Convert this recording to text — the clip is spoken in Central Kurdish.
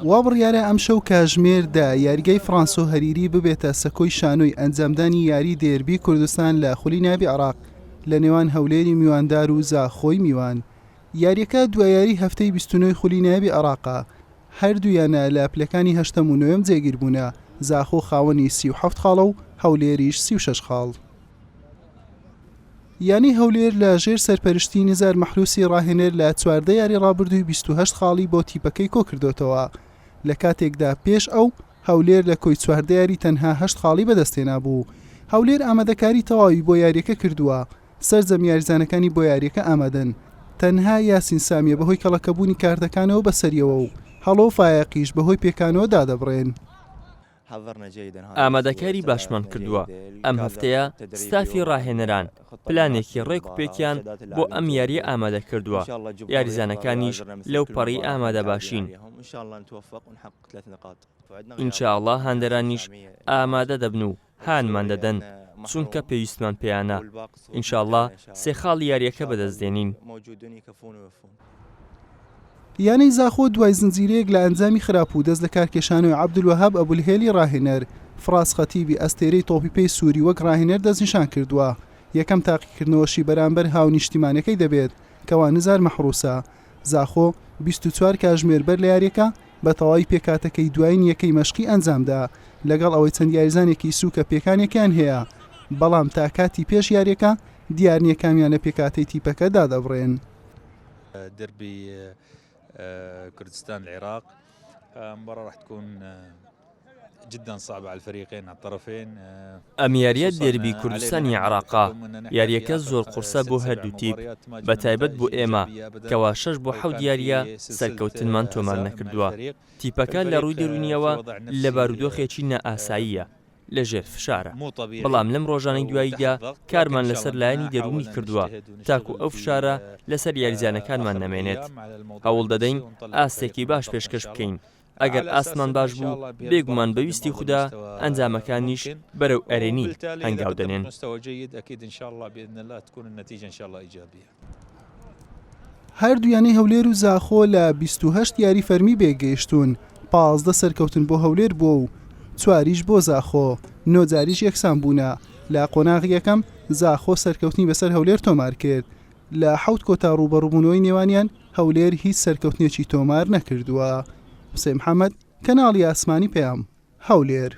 وا بڕیارە ئەم شەو کاژمێردا یاریگای فرانسۆ هەریری ببێتە سەکۆی شانۆی ئەنجامدانی یاری دێربی کوردستان لە خولی ناوی عێراق لە نێوان هەولێری میواندار و زاخۆی میوان. یاریەکە دوایاری هەفتەی 29 خولی ناوی عێراقا، هەردوویانە لە پلەکانی 89 جێگیر بوونە، زاخۆ خاوەنی 37 خاڵە و هەولێریش 36 خاڵ. یانی هەولێر لە ژێر سەرپەرشتی نزار مەحروسی ڕاهێنەر لە چواردە یاری ڕابردووی 28 خاڵی بۆ تیپەکەی کۆ کردوتەوە. لە کاتێکدا پێش ئەو هەولێر لە کۆی چواردە یاری تەنها 8 خاڵی بەدەستێنا بوو. هەولێر ئامادەکاری تەواوی بۆ یاریەکە کردووە، سەرجەم یاریزانەکانی بۆ یاریەکە ئامادەن. تەنها یاسین سامیە بەهۆی کەڵەکەبوونی کاردەکانەوە بەسەریەوە و هەڵۆ فایەقیش بەهۆی پێکانەوە دادەبڕێن. ئامادەکاری باشمان کردووە. ئەم هەفتەیە ستافی ڕاهێنەران پلانێکی ڕێک و پێکیان بۆ ئەم یاریە ئامادە کردووە. یاریزانەکانیش لەو پەڕی ئامادە باشین. ئینشاءڵڵا هاندەرانیش ئامادە دەبن و هانمان دەدەن چونکە پێویستمان پێیانە. ئینشاءڵڵا سێ خاڵی یاریەکە بەدەستدێنین. یانەی زاخۆ دوای زنجیرەیەک لە ئەنجامی خراپ و دەست لە کارکێشانەوەی عەبدولوەهاب ئەبولهێلی ڕاهێنەر فراس خەتیبی ئەستێرەی تۆپیپەی سووری وەک ڕاهێنەر دەستنیشان کردووە. یەکەم تاقیکردنەوەشی بەرامبەر هاونیشتیمانەکەی دەبێت کەوا نزار مەحروسە. زاخۆ 24 کاتژمێر بەر لە یاریەکە بە تەواوی پێکاتەکەی دوایین یەکەی مەشقی ئەنجامدا لەگەڵ ئەوەی چەند یاریزانێکی سووکە پێکانێکیان هەیە، بەڵام تا کاتی پێش یاریەکە دیار نییە کامیانە پێکاتەی تیپەکە دادەبڕێن. دربي كردستان العراق مباراة راح تكون جدا صعبة على الفريقين على الطرفين. ئەم یاریە دێربی کوردستانی عێراقا یاریەکە زۆر قورسە بۆ هەردوو تیپ، بەتایبەت بۆ ئێمە کەوا 6 بۆ 7 یاریە سەرکەوتنمان تۆمار نەکردووە. تیپەکە لە ڕووی دەرونیەوە لە بارودۆخێکی نائاساییە لەژێر فشارە، بەڵام لەم ڕۆژانەی دواییدا کارمان لەسەر لایەنی دەرونی کردووە تاکو ئەو فشارە لەسەر یاریزانەکانمان نەمێنێت. هەوڵ دەدەین ئاستێکی باش پێشکەش بکەین. ئەگەر ئاسمان باش بوو بێگومان بەویستی خوددا ئەنجامەکانیش بەرەو ئەرێنی هەنگاو دەنێن. هەردوویانەی هەولێر و زاخۆ لە 28 یاری فەرمی بێگەیشتون، 15 سەرکەوتن بۆ هەولێر بووە و 4 بۆ زاخۆ، 9 جاریش یەکسان بوونە. لە قۆناغی یەکەم زاخۆ سەرکەوتنی بەسەر هەولێر تۆمار کرد. لە 7 کۆتا ڕوبەڕووبوونەوەی نێوانیان هەولێر هیچ سەرکەوتنێکی تۆمار نەکردووە. حوسێن محەممەد، کەناڵی ئاسمانی پێام، هەولێر.